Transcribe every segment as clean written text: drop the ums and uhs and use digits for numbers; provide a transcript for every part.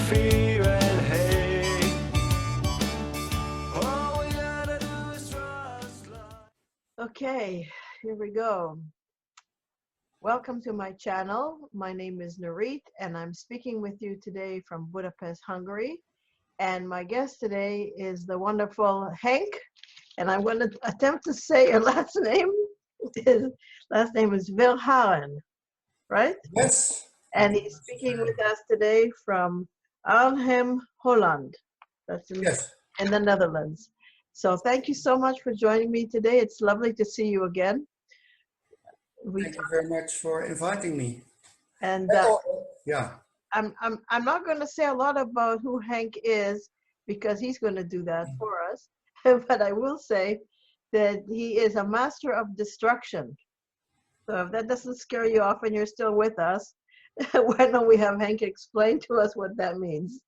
fear and hate. All we gotta do is trust love. Okay, here we go. Welcome to my channel. My name is Narit, and I'm speaking with you today from Budapest, Hungary. And my guest today is the wonderful Henk, and I'm going to attempt to say your last name. His last name is Verhaeren, right? Yes. And he's speaking with us today from Arnhem, Holland. That's Yes. in the Netherlands. So thank you so much for joining me today. It's lovely to see you again. Thank you very much for inviting me. And yeah. I'm not going to say a lot about who Henk is because he's going to do that for us. But I will say that he is a master of destruction. So if that doesn't scare you off and you're still with us, why don't we have Henk explain to us what that means?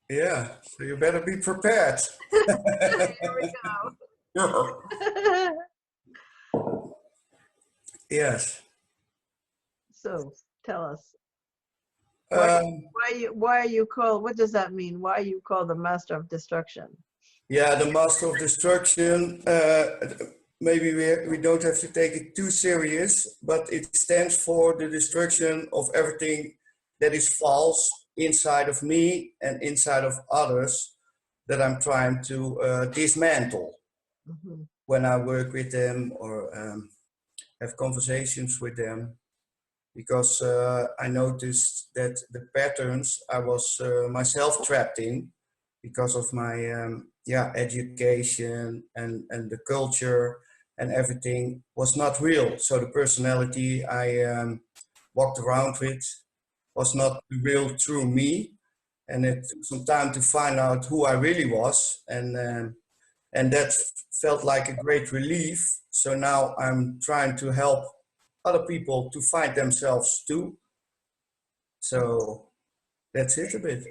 Yeah. So you better be prepared. Here we go. Yes. So tell us. Um, Why are you called? What does that mean? Why are you called the master of destruction? yeah, the master of destruction. Maybe we don't have to take it too serious, but it stands for the destruction of everything that is false inside of me and inside of others that I'm trying to dismantle Mm-hmm. when I work with them or have conversations with them. Because I noticed that the patterns I was myself trapped in because of my education and the culture and everything was not real. So the personality I walked around with was not the real true me, and it took some time to find out who I really was, and that felt like a great relief. So now I'm trying to help other people to find themselves too. So that's it a bit.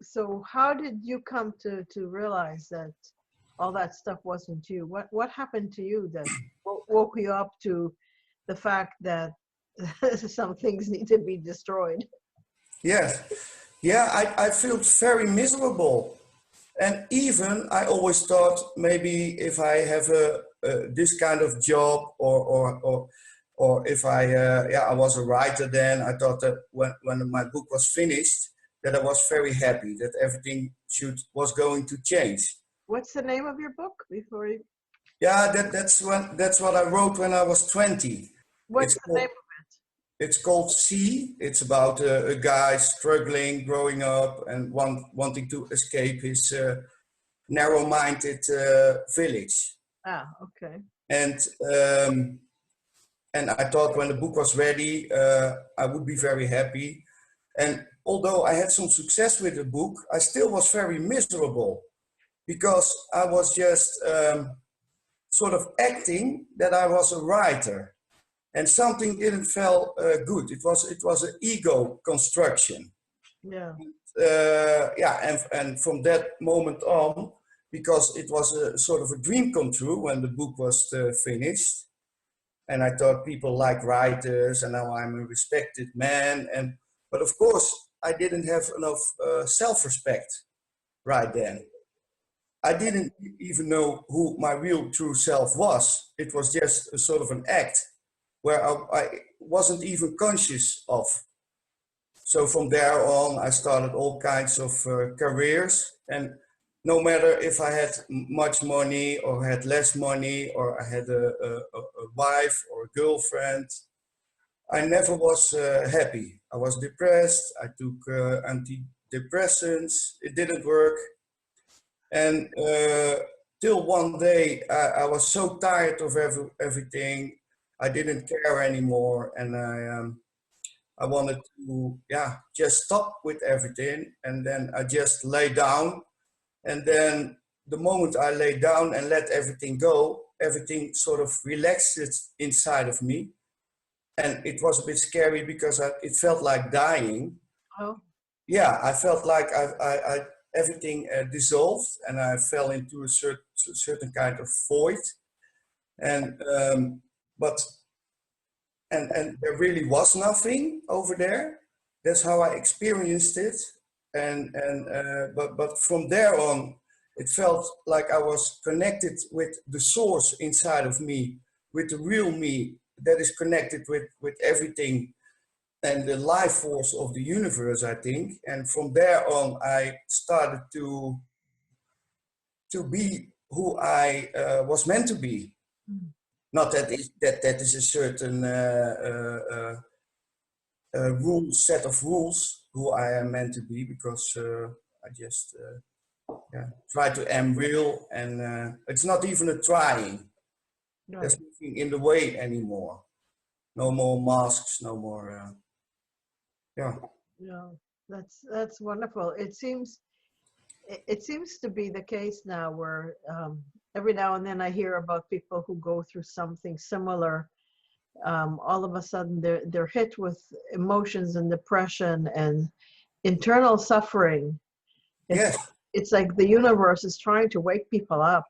So how did you come to realize that all that stuff wasn't you? What happened to you that woke you up to the fact that some things need to be destroyed? Yes. Yeah, I feel very miserable. And even I always thought maybe if I have this kind of job or if I was a writer then, I thought that when my book was finished, that I was very happy that everything was going to change. What's the name of your book before you? Yeah, that's what I wrote when I was 20. What's the name of It's called C. It's about a guy struggling, growing up, and wanting to escape his narrow-minded village. Ah, okay. And I thought when the book was ready, I would be very happy. And although I had some success with the book, I still was very miserable because I was just sort of acting that I was a writer. And something didn't feel good. It was an ego construction. Yeah. And from that moment on, because it was a sort of a dream come true when the book was finished, and I thought people like writers, and now I'm a respected man. But of course, I didn't have enough self-respect right then. I didn't even know who my real true self was. It was just a sort of an act where I wasn't even conscious of. So from there on, I started all kinds of careers. And no matter if I had much money or had less money or I had a wife or a girlfriend, I never was happy. I was depressed. I took antidepressants. It didn't work. And till one day, I was so tired of everything. I didn't care anymore, and I wanted to just stop with everything. And then I just lay down, and then the moment I lay down and let everything go, everything sort of relaxed inside of me, and it was a bit scary because it felt like dying. Oh. Yeah, I felt like everything dissolved, and I fell into a certain kind of void, and and there really was nothing over there. That's how I experienced it. but from there on, it felt like I was connected with the source inside of me, with the real me that is connected with everything and the life force of the universe, I think. And from there on, I started to be who I was meant to be. Mm. Not that that is a certain set of rules who I am meant to be, because I just try to am real, and it's not even a trying. Right. There's nothing in the way anymore. No more masks, no more. Yeah. Yeah, that's wonderful. It seems to be the case now where every now and then I hear about people who go through something similar. All of a sudden they're hit with emotions and depression and internal suffering. Yes. It's like the universe is trying to wake people up.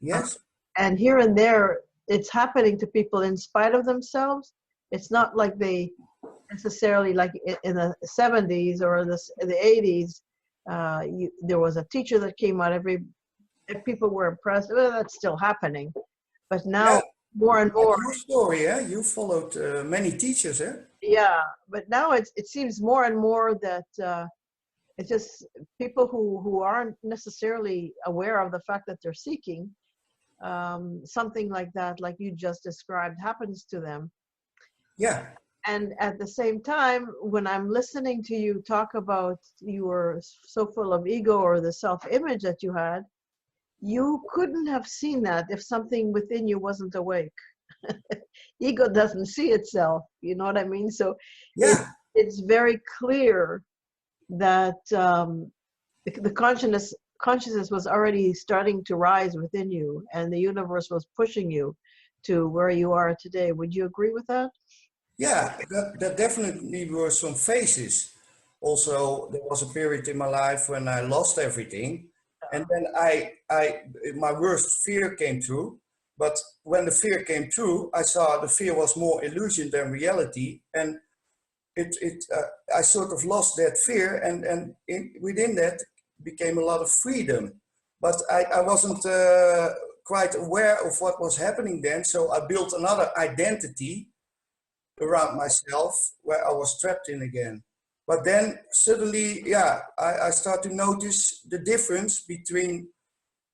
Yes. And here and there, it's happening to people in spite of themselves. It's not like they necessarily, like in the 70s or the 80s, there was a teacher that came out, if people were impressed, well, that's still happening. But now, Yeah. more and more. Your story, yeah. You followed many teachers, eh? Yeah, but now it seems more and more that it's just people who aren't necessarily aware of the fact that they're seeking something like that, like you just described, happens to them. Yeah. And at the same time, when I'm listening to you talk about you were so full of ego or the self-image that you had, you couldn't have seen that if something within you wasn't awake. Ego doesn't see itself, you know what I mean? So Yeah. it's very clear that the consciousness was already starting to rise within you, and the universe was pushing you to where you are today. Would you agree with that? Yeah, that definitely were some phases. Also, there was a period in my life when I lost everything, and then my worst fear came true. But when the fear came true, I saw the fear was more illusion than reality, and I sort of lost that fear, and within that became a lot of freedom. But I wasn't quite aware of what was happening then, so I built another identity around myself where I was trapped in again. But then suddenly, yeah, I start to notice the difference between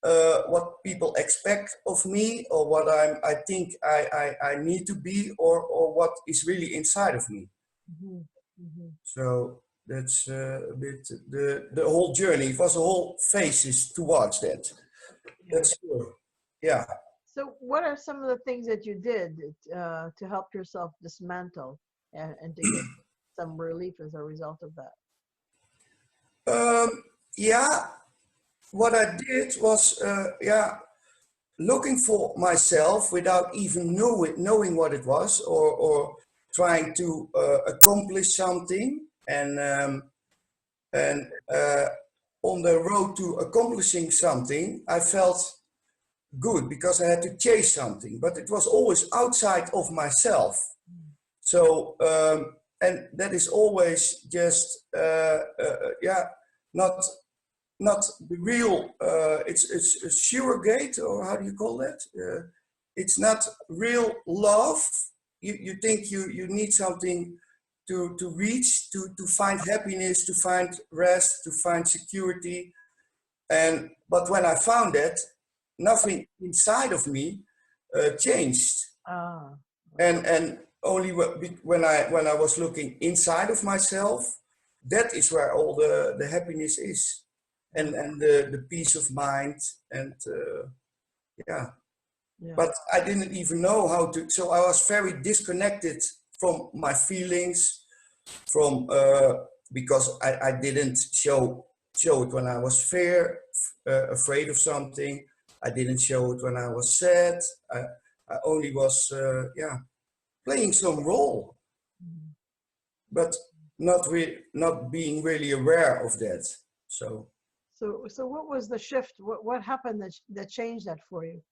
what people expect of me, or what I think I need to be, or what is really inside of me. Mm-hmm. Mm-hmm. So that's a bit the whole journey. It was a whole phases towards that. Yeah. That's true. Yeah. So what are some of the things that you did to help yourself dismantle and to get some relief as a result of that? Yeah. What I did was, looking for myself without even knowing what it was, or trying to accomplish something, and on the road to accomplishing something, I felt good because I had to chase something, but it was always outside of myself. So and that is always just not the real. It's a surrogate, or how do you call that? It's not real love. You think you need something to reach, to find happiness, to find rest, to find security. But when I found that, nothing inside of me changed. Ah, And only when I was looking inside of myself, that is where all the happiness is, and the peace of mind, and yeah. yeah. But I didn't even know how to. So I was very disconnected from my feelings, from because I didn't show it when I was afraid of something. I didn't show it when I was sad. I only was playing some role, Mhm. but not being really aware of that. So So what was the shift? What happened that changed that for you?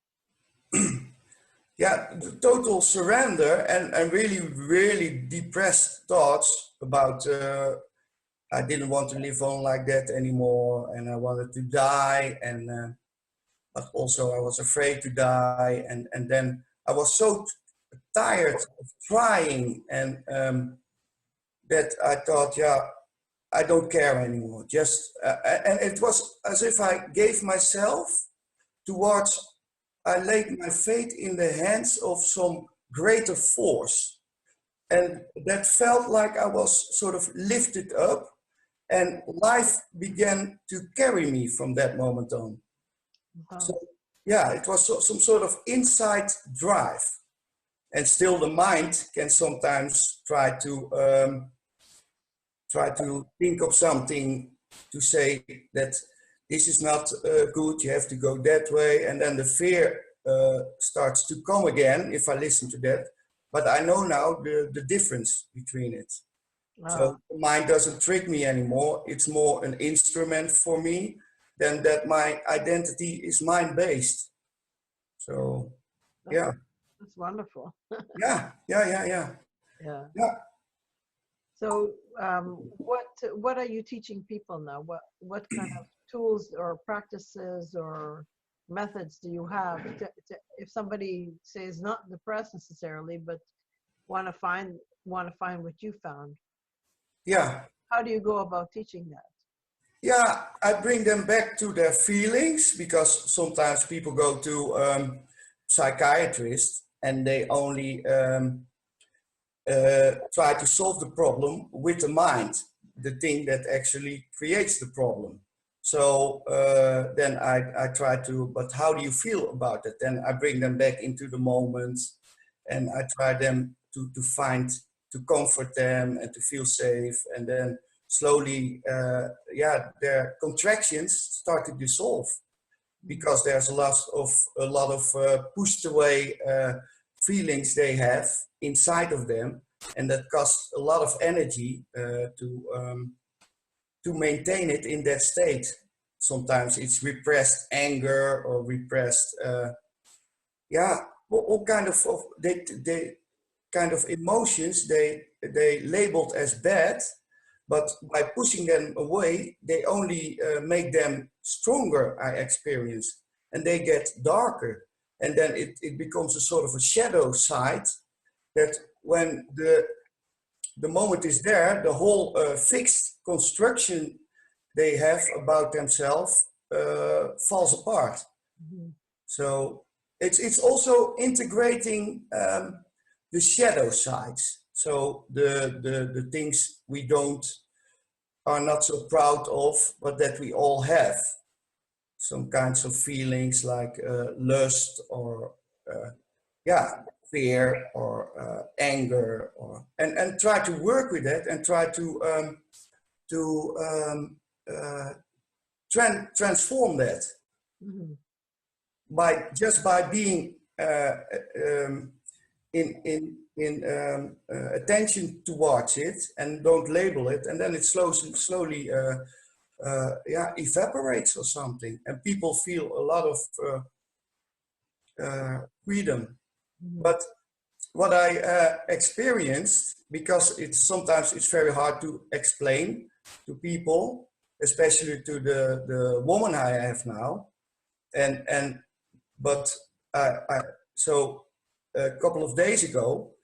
yeah, the total surrender, and really depressed thoughts about I didn't want to live on like that anymore, and I wanted to die, and but also I was afraid to die, and then I was so tired of trying, and that I thought, yeah, I don't care anymore. Just and it was as if I gave myself towards. I laid my fate in the hands of some greater force, and that felt like I was sort of lifted up, and life began to carry me from that moment on. Wow. So yeah, it was some sort of inside drive, and still the mind can sometimes try to think of something to say that this is not good, you have to go that way, and then the fear starts to come again if I listen to that. But I know now the difference between it. Wow. So the mind doesn't trick me anymore. It's more an instrument for me than that my identity is mind-based. So yeah, That's wonderful. yeah. Yeah. Yeah. So, what are you teaching people now? What kind of tools or practices or methods do you have if somebody says not depressed necessarily, but want to find what you found? Yeah. How do you go about teaching that? Yeah, I bring them back to their feelings, because sometimes people go to psychiatrists and they only try to solve the problem with the mind, the thing that actually creates the problem. So then I try to, but how do you feel about it? Then I bring them back into the moment, and I try them to find, to comfort them and to feel safe. And then slowly, yeah, their contractions start to dissolve, because there's a lot of pushed away feelings they have inside of them, and that costs a lot of energy to maintain it in that state. Sometimes it's repressed anger or repressed, yeah, all kind of they kind of emotions they labeled as bad, but by pushing them away, they only make them stronger, I experience, and they get darker. And then it becomes a sort of a shadow side that when the moment is there, the whole fixed construction they have about themselves falls apart. Mhm. So it's also integrating the shadow sides. So the things we are not so proud of, but that we all have. Some kinds of feelings like lust or yeah, fear or anger, or and try to work with that, and try to uh, transform that Mhm. by being in attention towards it, and don't label it, and then it slowly yeah, evaporates or something, and people feel a lot of freedom. Mhm. But what I experienced, because sometimes it's very hard to explain to people, especially to the woman I have now, and but I so a couple of days ago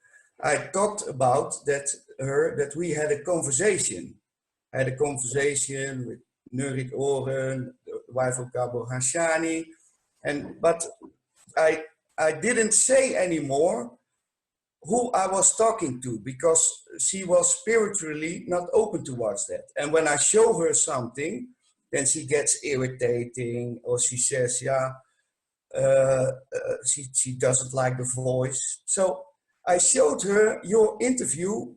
I talked about that we had a conversation. I had a conversation with Verhaeren, the wife of Gabor, but I didn't say anymore who I was talking to, because she was spiritually not open towards that. And when I show her something, then she gets irritating, or she says, yeah, she doesn't like the voice. So I showed her your interview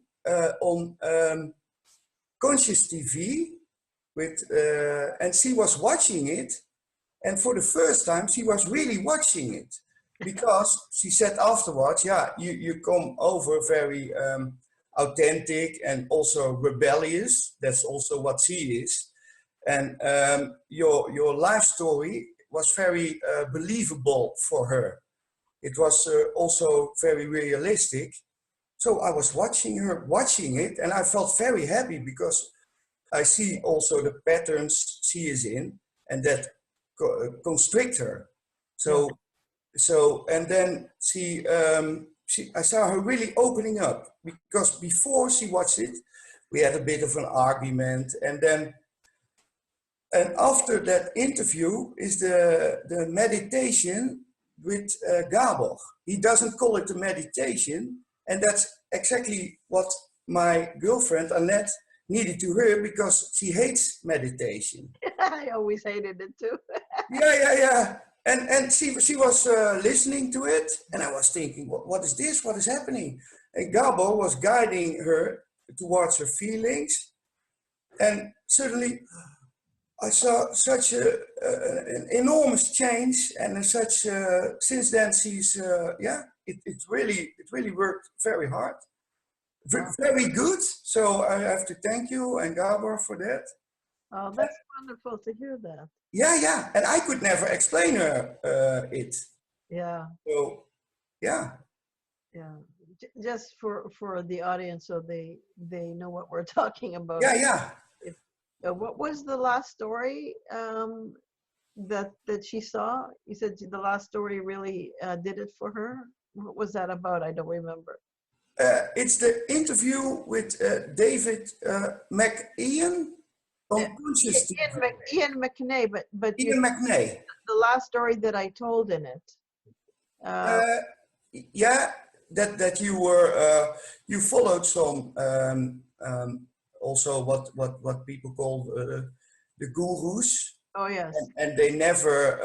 on Conscious TV and she was watching it. And for the first time, she was really watching it, because she said afterwards, yeah, you come over very authentic and also rebellious. That's also what she is. And your life story was very believable for her. It was also very realistic. So I was watching her watching it, and I felt very happy, because I see also the patterns she is in, and that constrict her. So, and then I saw her really opening up, because before she watched it, we had a bit of an argument, and after that interview is the meditation with Gabor. He doesn't call it a meditation, and that's exactly what my girlfriend Annette needed to hear, because she hates meditation. I always hated it too. Yeah. And she was listening to it, and I was thinking, what is this? What is happening? And Gabor was guiding her towards her feelings, and suddenly I saw such an enormous change, and since then she's it really worked very hard, very good. So I have to thank you and Gabor for that. Oh, that's wonderful to hear that. Yeah, and I could never explain her it. Yeah. So yeah. Just for the audience, so they know what we're talking about. Yeah. What was the last story that she saw? You said the last story really did it for her. What was that about? I don't remember. It's the interview with David McIan on Conscious. Ian McNay, but Ian McNay. The last story that I told in it. Yeah, that you were you followed some also what people call the gurus. Oh yes. And they never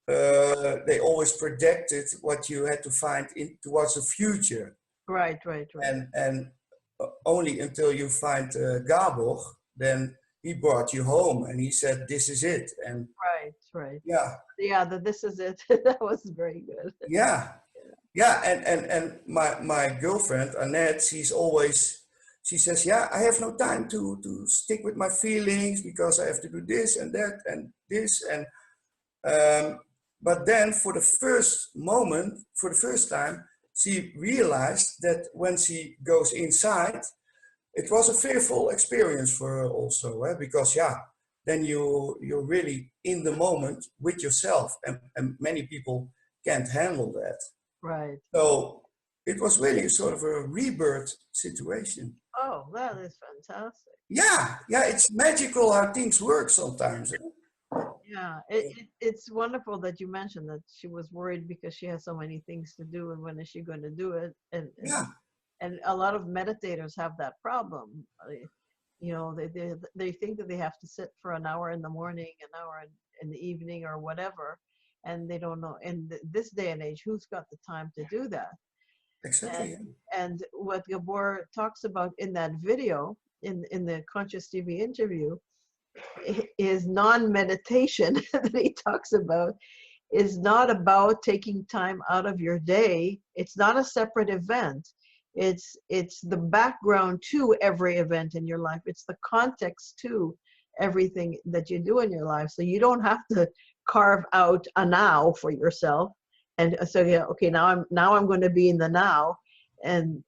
they always predicted what you had to find towards the future. Right. And only until you find Gabor, then he brought you home and he said, "This is it." And right. Yeah. This is it. That was very good. Yeah. And my girlfriend Annette, she says, "Yeah, I have no time to stick with my feelings because I have to do this and that and this." And but then for the first time, she realized that when she goes inside, it was a fearful experience for her also, because then you're really in the moment with yourself, and many people can't handle that. Right. So it was really sort of a rebirth situation. Oh, that is fantastic. Yeah, it's magical how things work sometimes. Yeah, it's wonderful that you mentioned that she was worried because she has so many things to do, and when is she going to do it? And a lot of meditators have that problem. You know, they think that they have to sit for an hour in the morning, an hour in the evening, or whatever, and they don't know. In this day and age, who's got the time to do that? Exactly. And what Gabor talks about in that video, in the Conscious TV interview, is non-meditation that he talks about is not about taking time out of your day. It's not a separate event. It's the background to every event in your life. It's the context to everything that you do in your life. So you don't have to carve out a now for yourself. And so okay, now I'm going to be in the now, and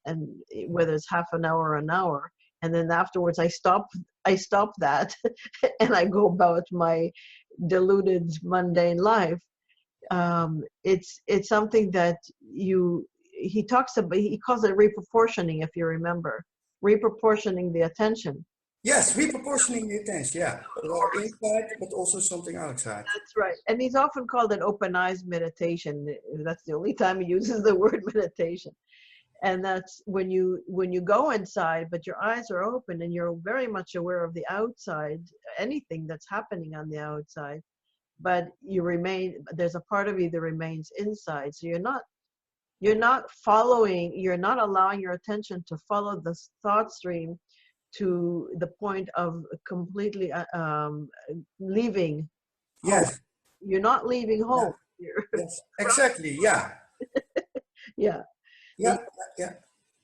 whether it's half an hour or an hour, and then afterwards I stop that and I go about my deluded mundane life. It's something that he talks about. He calls it reproportioning, if you remember, reproportioning the attention. Yes, reproportioning the attention. Yeah, a lot inside, but also something outside. That's right. And he's often called it open eyes meditation. That's the only time he uses the word meditation. And that's when you go inside, but your eyes are open and you're very much aware of the outside, anything that's happening on the outside, but there's a part of you that remains inside. So you're not allowing your attention to follow the thought stream to the point of completely leaving. Yes. Home. You're not leaving home. Yes. Exactly. Yeah. Yeah.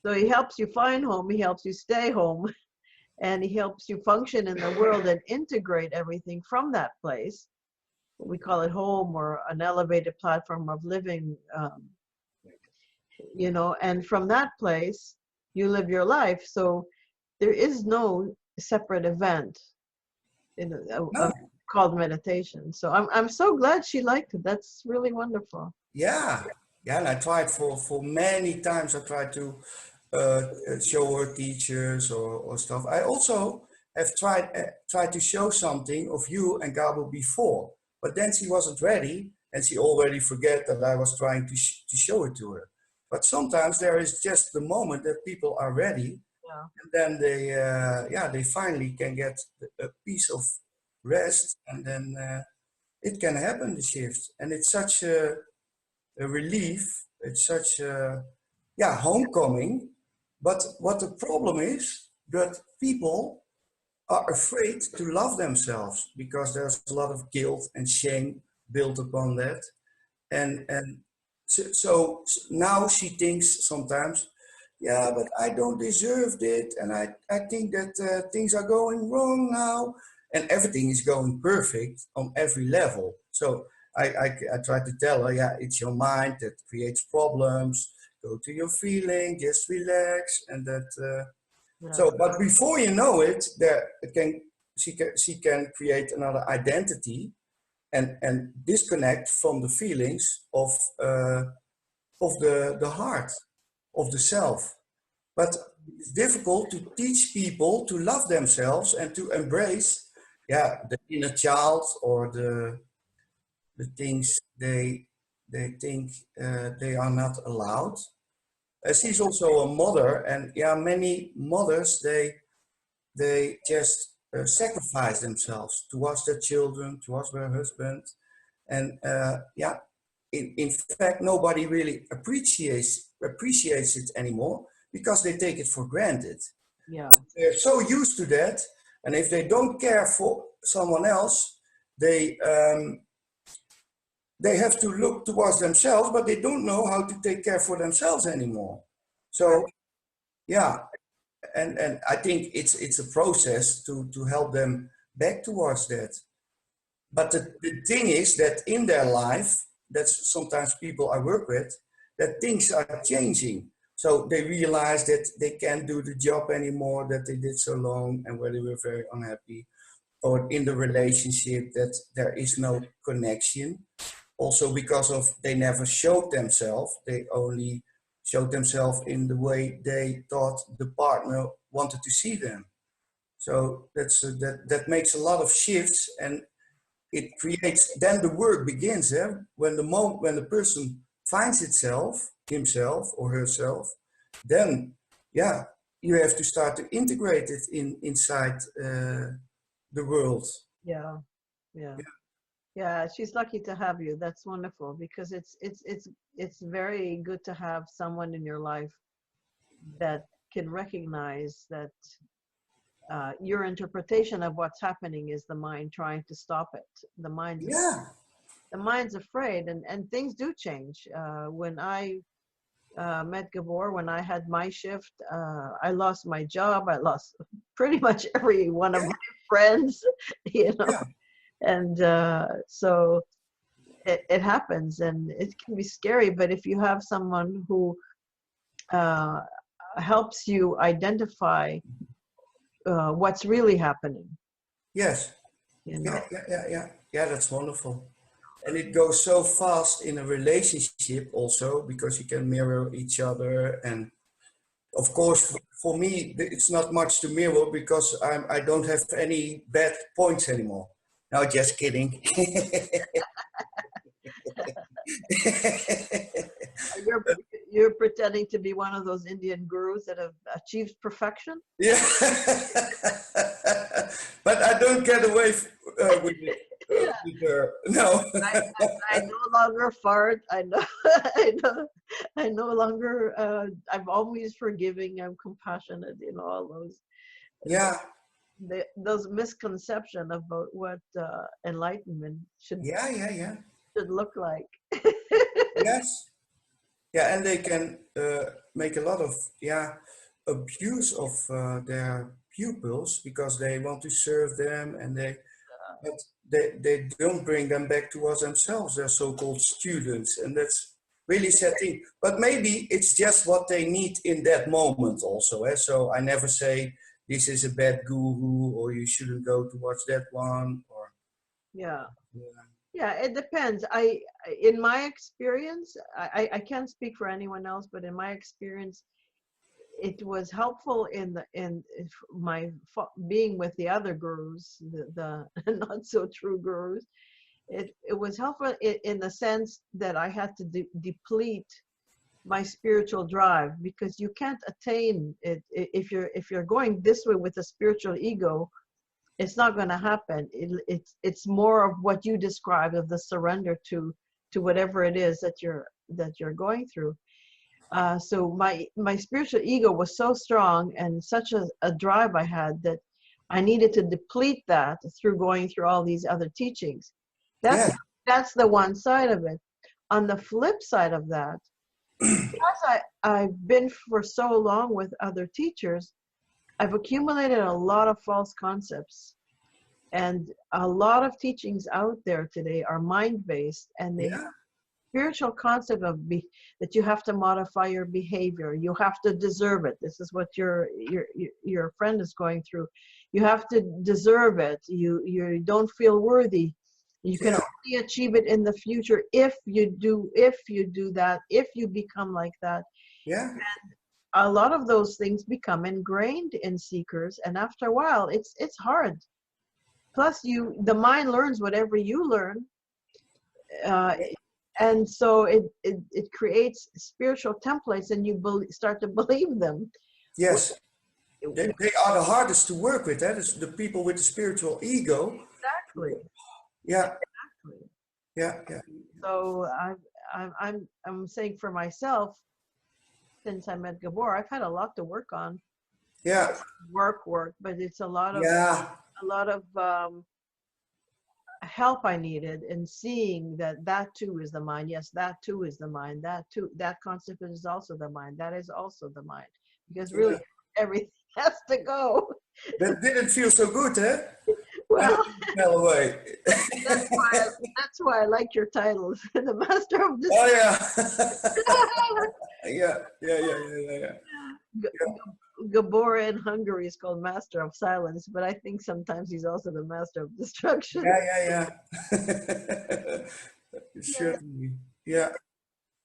So he helps you find home, he helps you stay home, and he helps you function in the world and integrate everything from that place. We call it home, or an elevated platform of living, and from that place, you live your life. So there is no separate event, No. called meditation. So I'm so glad she liked it. That's really wonderful. Yeah, yeah, and I tried for many times. I tried to show her teachers or stuff. I also have tried to show something of you and Gabor before, but then she wasn't ready, and she already forget that I was trying to show it to her. But sometimes there is just the moment that people are ready, Yeah. and then they finally can get a piece of rest, and then it can happen, the shift, and it's such a relief. It's such a homecoming. But what the problem is that people are afraid to love themselves because there's a lot of guilt and shame built upon that. And so now she thinks sometimes, yeah, but I don't deserve it, and I think that things are going wrong now, and everything is going perfect on every level. So I try to tell her, yeah, it's your mind that creates problems. Go to your feeling, just relax, and that. Yeah. So, but before you know it, she can create another identity and disconnect from the feelings of the heart, of the self. But it's difficult to teach people to love themselves and to embrace, the inner child or the things they think they are not allowed. She's also a mother, and many mothers they just sacrifice themselves towards their children, towards their husband, and in fact, nobody really appreciates it anymore because they take it for granted. Yeah. They're so used to that, and if they don't care for someone else, they have to look towards themselves, but they don't know how to take care for themselves anymore. So yeah, and I think it's a process to help them back towards that. But the thing is that in their life, that's sometimes people I work with, that things are changing. So they realize that they can't do the job anymore that they did so long and where they were very unhappy, or in the relationship that there is no connection. Also because of they never showed themselves, they only showed themselves in the way they thought the partner wanted to see them. So that makes a lot of shifts, and it creates, then the work begins, when the person finds himself or herself, then you have to start to integrate it inside the world. Yeah. Yeah. Yeah, she's lucky to have you. That's wonderful, because it's very good to have someone in your life that can recognize that your interpretation of what's happening is the mind trying to stop it. The mind's afraid, and things do change. When I met Gabor, when I had my shift, I lost my job. I lost pretty much every one of my friends, you know. Yeah. And so it happens, and it can be scary. But if you have someone who helps you identify what's really happening, Yes. you know. Yeah, that's wonderful. And it goes so fast in a relationship also, because you can mirror each other. And of course, for me, it's not much to mirror because I don't have any bad points anymore. No, just kidding. You're you're pretending to be one of those Indian gurus that have achieved perfection. Yeah. But I don't get away with it. Yeah. With her. No. I no longer fart. I know. I no longer. I'm always forgiving. I'm compassionate. You know, all those. Yeah. Those misconception about what enlightenment should look like. Yes. Yeah, and they can make a lot of abuse of their pupils because they want to serve them, and they don't bring them back towards themselves. They're so-called students, and that's really sad thing. But maybe it's just what they need in that moment also. So I never say this is a bad guru, or you shouldn't go to watch that one, or Yeah. yeah. Yeah, it depends. In my experience, I can't speak for anyone else, but in my experience, it was helpful in my being with the other gurus, the not so true gurus. It was helpful in the sense that I had to deplete my spiritual drive, because you can't attain it if you're going this way with a spiritual ego. It's not going to happen. It's more of what you described, of the surrender to whatever it is that you're going through. So my spiritual ego was so strong, and such a drive I had, that I needed to deplete that through going through all these other teachings. That's Yeah. that's the one side of it. On the flip side of that, because I've been for so long with other teachers, I've accumulated a lot of false concepts. And a lot of teachings out there today are mind-based, and they have Yeah. spiritual concept of that you have to modify your behavior. You have to deserve it. This is what your friend is going through. You have to deserve it. You don't feel worthy. You can Yeah. only achieve it in the future if you do that, if you become like that. Yeah. A lot of those things become ingrained in seekers, and after a while, it's hard. Plus, the mind learns whatever you learn, uh, and so it creates spiritual templates, and you start to believe them. Yes. They are the hardest to work with. That is the people with the spiritual ego. Exactly. Yeah. Exactly. Yeah. Yeah. So I'm saying for myself, since I met Gabor, I've had a lot to work on. Yeah. Work, but it's a lot Yeah. of help I needed in seeing that too is the mind. Yes, that too is the mind. That concept is also the mind. That is also the mind. Because really, Yeah. everything has to go. That didn't feel so good, eh? Well, Fell away. that's why I like your titles, the master of Oh this. yeah. Yeah. Yeah. Yeah. Yeah. Yeah. Yeah. Gabor in Hungary is called master of silence, but I think sometimes he's also the master of destruction. Yeah. Yeah. Yeah. Yeah. Certainly. Yeah.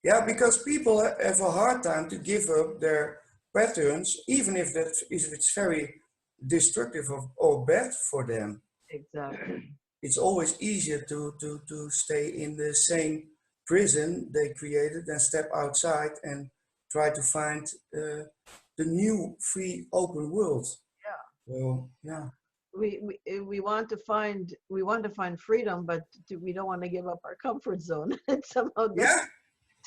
Yeah. Because people have a hard time to give up their patterns, even if it's very destructive or bad for them. Exactly. It's always easier to stay in the same prison they created than step outside and try to find the new free open world. So yeah. We want to find freedom, but we don't want to give up our comfort zone. It somehow Yeah.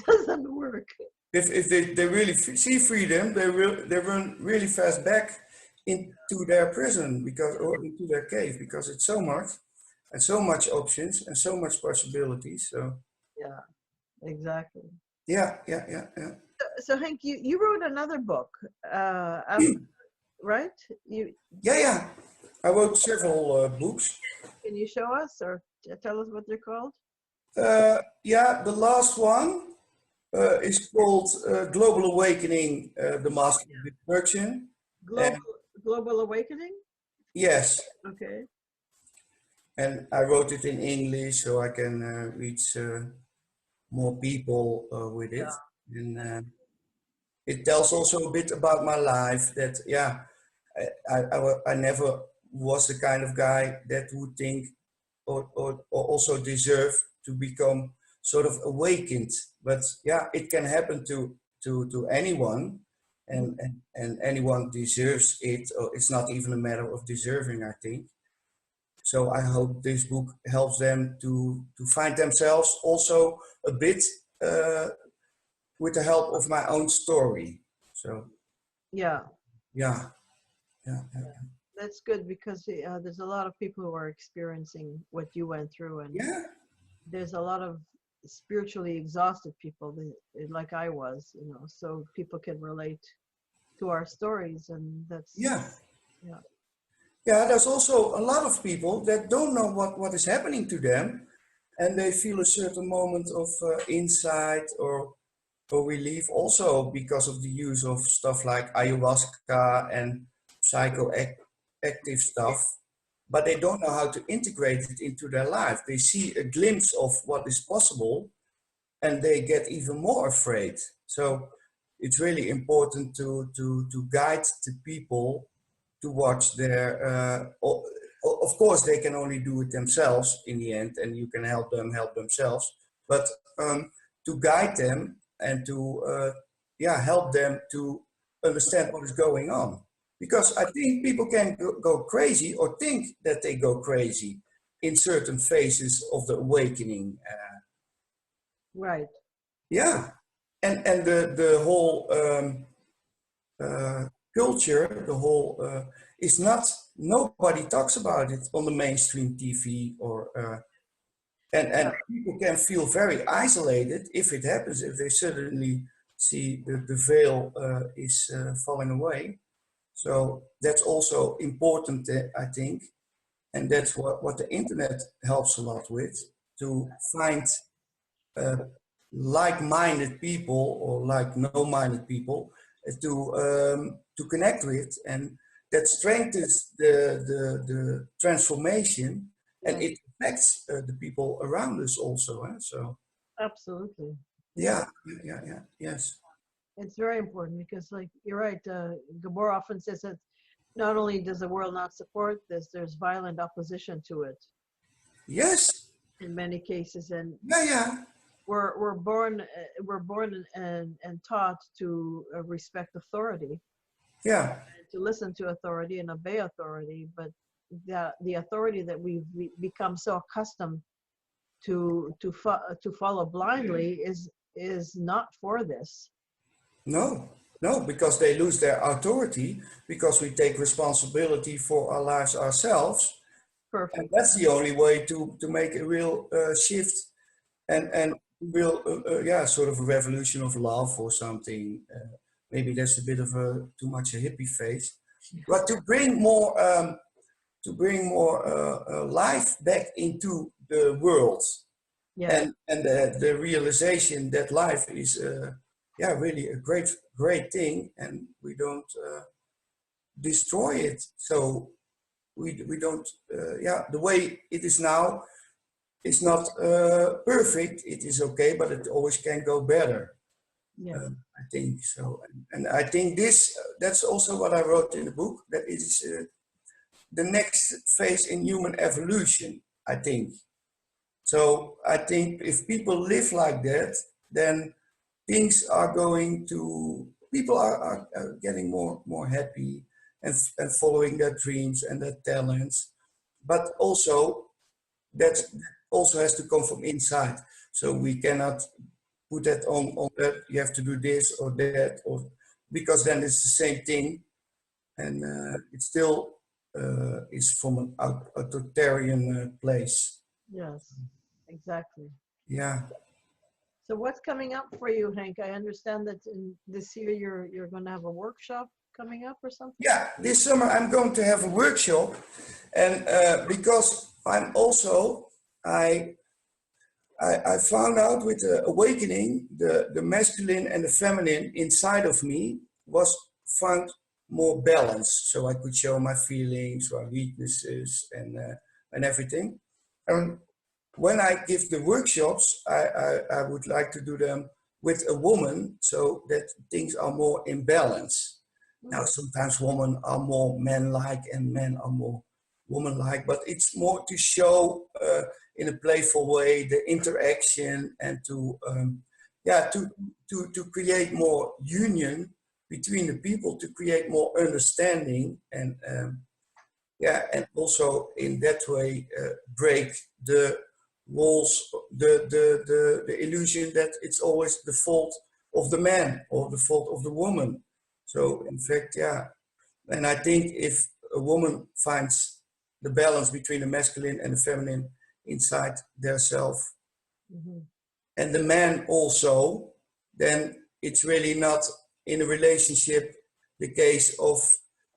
doesn't work. If they really see freedom, they run really fast back into their prison or into their cave, because it's so much and so much options and so much possibilities. So Yeah, exactly. yeah, yeah, yeah, yeah. So Henk, you wrote another book, right? Yeah, yeah. I wrote several books. Can you show us or tell us what they're called? Yeah, the last one is called Global Awakening, the Master of Destruction. Global And Global Awakening. yes, Okay. and I wrote it in English so I can reach more people with it. And it tells also a bit about my life, that, yeah, I never was the kind of guy that would think or also deserve to become sort of awakened. But yeah, it can happen to anyone, and anyone deserves it. Or it's not even a matter of deserving, I think. So I hope this book helps them to find themselves also a bit with the help of my own story. So Yeah, yeah, yeah, yeah, that's good, because there's a lot of people who are experiencing what you went through, and yeah, there's a lot of spiritually exhausted people like I was, so people can relate to our stories, and that's yeah. yeah. Yeah, there's also a lot of people that don't know what is happening to them, and they feel a certain moment of insight or relief, also because of the use of stuff like ayahuasca and psychoactive stuff, but they don't know how to integrate it into their life. They see a glimpse of what is possible and they get even more afraid. So it's really important to guide the people towards their, of course they can only do it themselves in the end, and you can help them help themselves, but to guide them and to help them to understand what is going on. Because I think people can go crazy or think that they go crazy in certain phases of the awakening. Right. Yeah, and the whole culture, the whole is not. Nobody talks about it on the mainstream TV, or and people can feel very isolated if it happens. If they suddenly see the veil is falling away, so that's also important, I think, and that's what the internet helps a lot with, to find like-minded people or like no-minded people to connect with, and that strengthens the transformation, and it affects the people around us also. So Absolutely. yeah, yes. It's very important because, like, you're right. Gabor often says that not only does the world not support this, there's violent opposition to it Yes. in many cases, and Yeah. we're born and taught to respect authority, Yeah. to listen to authority and obey authority, but the authority that we've become so accustomed to follow blindly is not for this. No, because they lose their authority, because we take responsibility for our lives ourselves. Perfect. And that's the only way to make a real shift and real, sort of a revolution of love or something. Maybe that's a bit of too much a hippie face, but to bring more life back into the world, Yeah. and the realization that life is really a great thing, and we don't destroy it. So we don't the way it is now is not perfect. It is okay, but it always can go better. Yeah. I think so, and I think that's also what I wrote in the book, that it is the next phase in human evolution, I think. So I think if people live like that, then things are people are getting more happy and following their dreams and their talents. But also, that also has to come from inside. So we cannot put that on that, you have to do this or that, or because then it's the same thing, and it still is from an authoritarian place. Yes. Exactly. Yeah. So what's coming up for you, Henk? I understand that in this year you're going to have a workshop coming up or something. Yeah, this summer I'm going to have a workshop, and because I'm also I found out with the awakening, the masculine and the feminine inside of me was found more balanced, so I could show my feelings, my weaknesses, and everything. And when I give the workshops, I would like to do them with a woman, so that things are more in balance. Now, sometimes women are more men-like and men are more woman-like, but it's more to show in a playful way the interaction, and to create more union between the people, to create more understanding, and and also in that way break the walls, the illusion that it's always the fault of the man or the fault of the woman. So in fact, and I think if a woman finds the balance between the masculine and the feminine inside their self, and the man also, then it's really not in a relationship the case of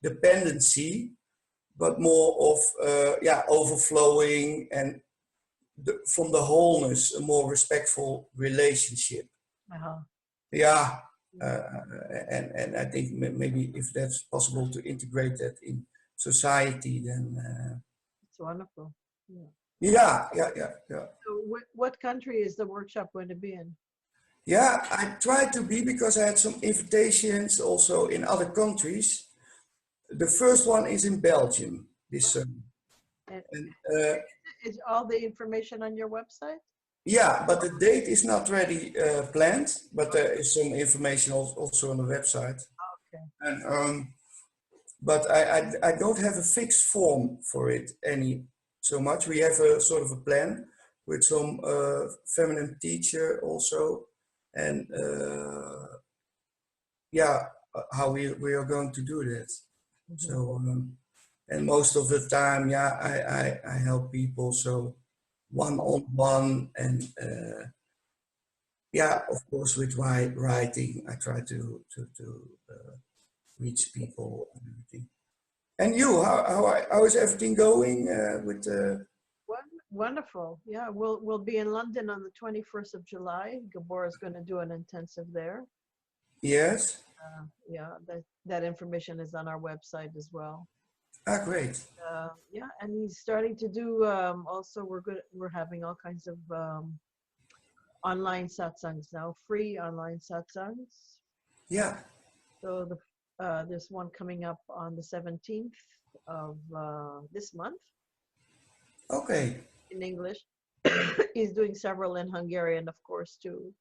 dependency, but more of overflowing, and from the wholeness, a more respectful relationship. Uh-huh. Yeah, And I think maybe if that's possible to integrate that in society, then It's wonderful. Yeah. yeah. So what country is the workshop going to be in? Yeah, I tried to be because I had some invitations also in other countries. The first one is in Belgium this summer. And And is all the information on your website? yeah, but the date is not ready planned, but there is some information also on the website. Okay. And but I don't have a fixed form for it any so much. We have a sort of a plan with some feminine teacher also, and yeah, how we are going to do that. So and most of the time, yeah, I help people so one-on-one, and yeah, of course with writing I try to reach people and everything. And you, how is everything going with Wonderful. Yeah, we'll be in London on the 21st of July. Gabor is going to do an intensive there. yes? Yeah, that information is on our website as well. Ah, great. Yeah, and he's starting to do also we're having all kinds of online satsangs now, free online satsangs. Yeah. So there's one coming up on the 17th of this month Okay. in English. He's doing several in Hungarian, of course, too.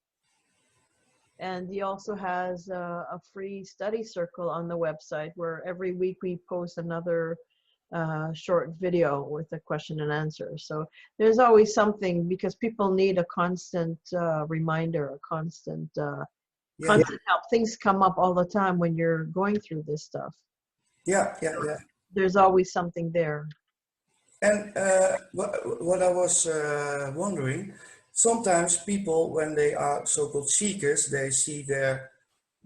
And he also has a free study circle on the website where every week we post another short video with a question and answer. So there's always something, because people need a constant reminder, a constant constant help. Things come up all the time when you're going through this stuff. Yeah. There's always something there. And what I was wondering, sometimes people, when they are so-called seekers, they see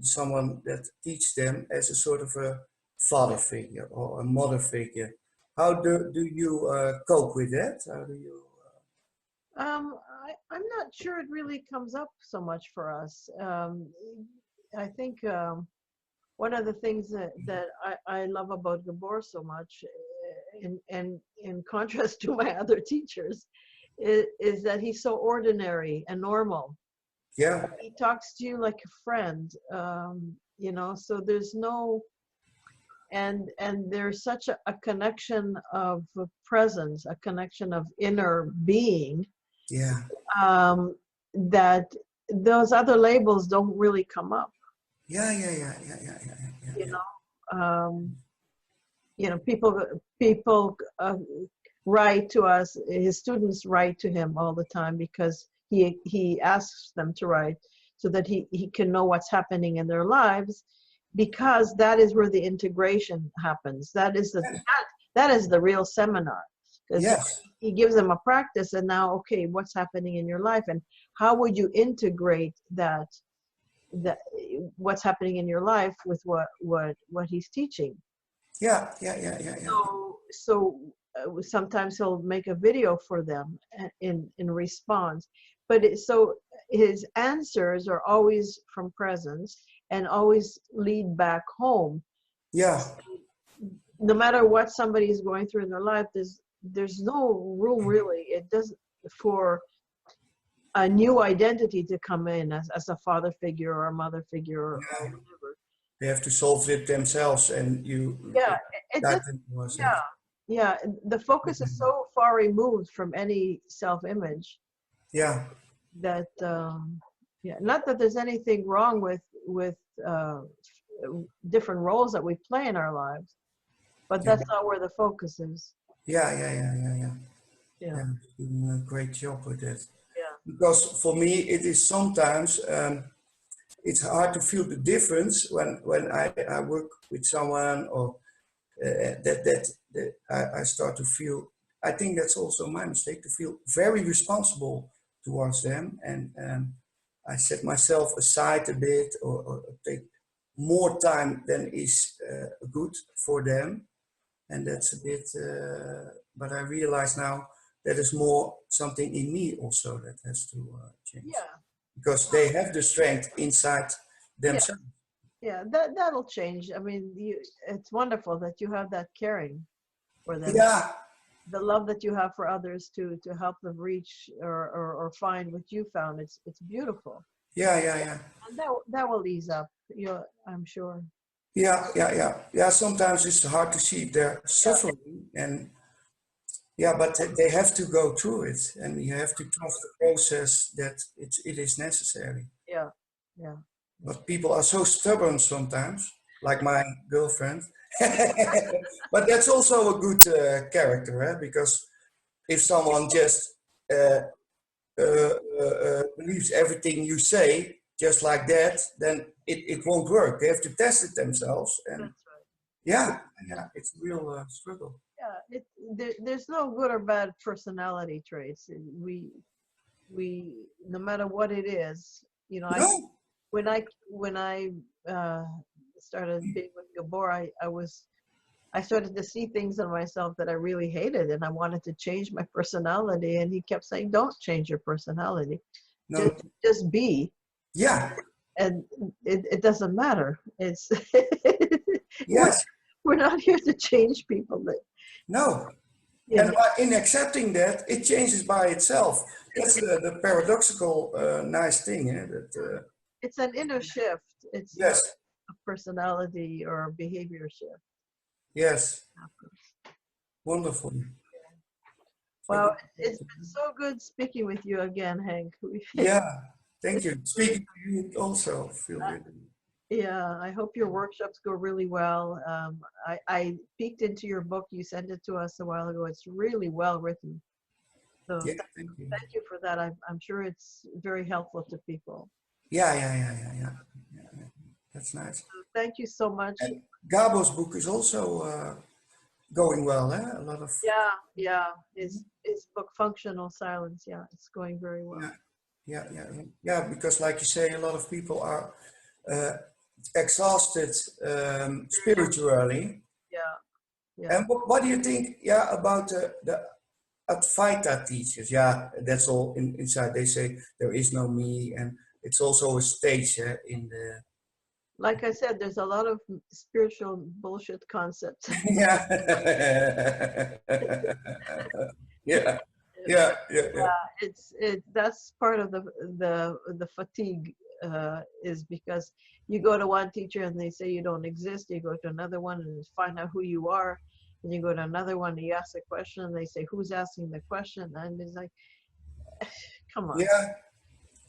someone that teach them as a sort of a father figure or a mother figure. How do you cope with that? How do you? I'm not sure it really comes up so much for us. I think one of the things that I love about Gabor so much, and in contrast to my other teachers, is that he's so ordinary and normal. Yeah. He talks to you like a friend, you know, so there's no, and there's such a connection of presence, a connection of inner being, Yeah. that those other labels don't really come up. Yeah. You know, people write to us. His students write to him all the time because he asks them to write so that he can know what's happening in their lives, because that is where the integration happens. That is the real seminar. Because Yes. he gives them a practice, and now, okay, what's happening in your life, and how would you integrate that what's happening in your life with what he's teaching. Yeah. So sometimes he'll make a video for them in response, but so his answers are always from presence and always lead back home. Yeah. No matter what somebody is going through in their life, there's no room really. It doesn't for a new identity to come in as a father figure or a mother figure or whatever. They have to solve it themselves, and you. Yeah, it That just, was it. yeah. The focus is so far removed from any self-image Yeah. that yeah. Not that there's anything wrong with different roles that we play in our lives, but that's not where the focus is. Yeah. Yeah. Doing a great job with it. Yeah. Because for me, it is sometimes it's hard to feel the difference when I work with someone, or that I start to feel. I think that's also my mistake, to feel very responsible towards them, and I set myself aside a bit, or take more time than is good for them, and that's a bit. But I realize now that is more something in me also that has to change, Yeah. because they have the strength inside themselves. Yeah, that'll change. I mean, it's wonderful that you have that caring for them. Yeah, The love that you have for others to help them reach or find what you found. It's beautiful. yeah. And that will ease up. I'm sure. Yeah. Sometimes it's hard to see their suffering, and yeah, but they have to go through it, and you have to trust the process that it is necessary. Yeah, yeah. But people are so stubborn sometimes, like my girlfriend. But that's also a good character, because if someone just uh, believes everything you say just like that, then it won't work. They have to test it themselves, and That's right. yeah, it's a real struggle. Yeah, there's no good or bad personality traits. We no matter what it is, No, when I started being with Gabor, I started to see things in myself that I really hated, and I wanted to change my personality. And he kept saying, "Don't change your personality, no, just be." yeah, And it doesn't matter. It's we're, yes, we're not here to change people. no. You And know, in accepting that, it changes by itself. That's the paradoxical nice thing. That, it's an inner shift. It's not yes, a personality or a behavior shift. yes, wonderful. Well, it's been so good speaking with you again, Henk. Yeah, thank you. Speaking to you also, feel really. Yeah, I hope your workshops go really well. I peeked into your book. You sent it to us a while ago. It's really well written. So Yeah, thank you. thank you for that. I'm sure it's very helpful to people. Yeah. That's nice. So thank you so much. And Gabor's book is also going well, eh? A lot of, Yeah. His book, Functional Silence. Yeah, it's going very well. yeah, because like you say, a lot of people are uh, exhausted spiritually. Yeah. And what do you think, about the Advaita teachers? Yeah, that's all inside. They say there is no me, and it's also a stage in the. Like I said, there's a lot of spiritual bullshit concepts. Yeah. Yeah. That's part of the fatigue, is because you go to one teacher and they say you don't exist. You go to another one and find out who you are. And you go to another one and you ask a question and they say, who's asking the question? And it's like, come on.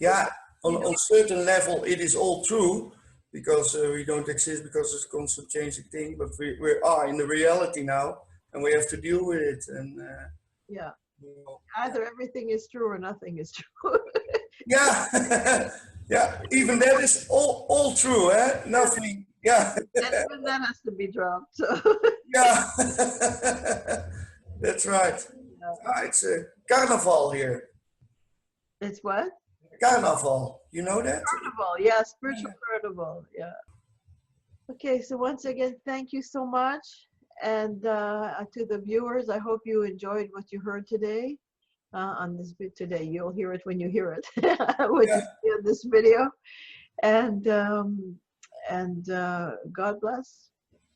Yeah. On certain level, it is all true, because we don't exist because it's a constant changing thing. But we are in the reality now, and we have to deal with it. And Yeah. you know, Either everything is true or nothing is true. yeah, yeah. Even that is all true, eh? Nothing. Yeah, And even that has to be dropped. So yeah. That's right. It's a carnival here. it's what? Carnival. You know that? Carnival. Yeah, spiritual carnival. Yeah. Okay, so once again, thank you so much. And to the viewers, I hope you enjoyed what you heard today on this today. You'll hear it when you hear it, when you see this video. And God bless.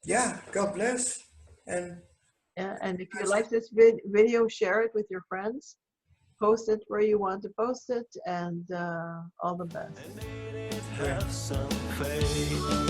Yeah. God bless. And And if you like this video, share it with your friends. Post it where you want to post it, and all the best. Have some faith.